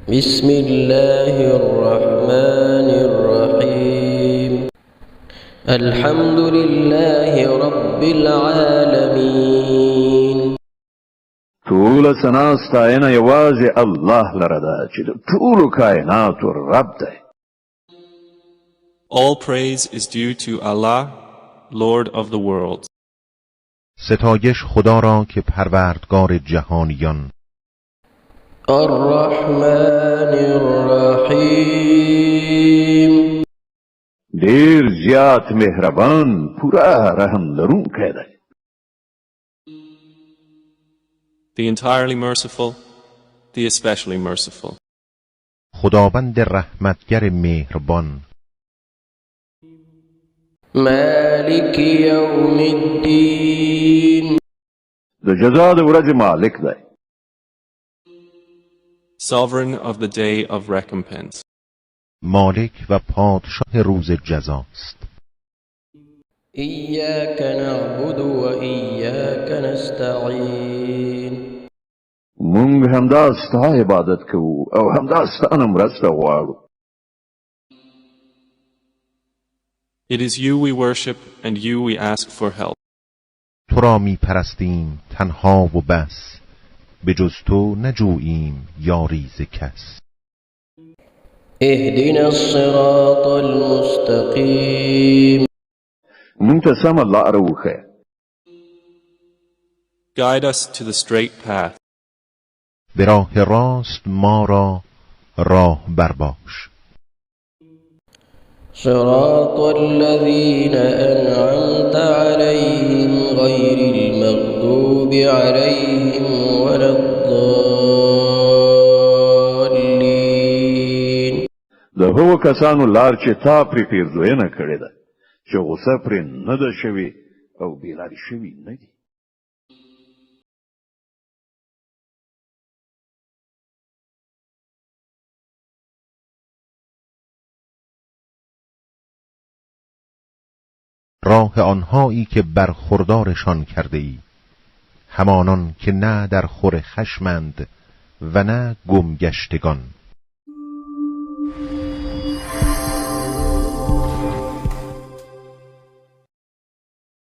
بسم الله الرحمن الرحيم الحمد لله رب العالمين. طول سنا ستاینه یوازې الله لره ده چې د ټولو کائناتو رب دی. All praise is due to Allah, Lord of the world. ستایش خدا را که پروردگار جهانیان. الرحمن الرحیم ډیر زیات مهربان پورا رحم لرونکی دی. The entirely merciful, the especially merciful. خداوند رحمتگر مهربان. مالک یوم الدین د جزا د ورځې مالک دی. Sovereign of the day of recompense. مالک و پادشاه روز جزاست. ایاک نعبد و ایاک نستعین مونږ همدا ستا عبادت کوو او همدا ستانه مرسته غواړو. It is you we worship and you we ask for help. تو را می پرستیم تنها و بس، به جز تو نجوییم یاری ز کس. اهدنا الصراط المستقیم مونږ ته سمه لاره وښیه. Guide us to the straight path. به راه راست ما را راه برباش. صراط الذین انعمت علیهم غیر المغضوب علیهم ولا الضالین. د هغو کسانو لار چې تا پرې پیرزوینه کړې ده چې غصه پرې نه ده شوې او بېلارې شوي نه دي. راه آنهایی که برخوردارشان کرده ای، همانان که نه در خور خشمند و نه گمگشتگان.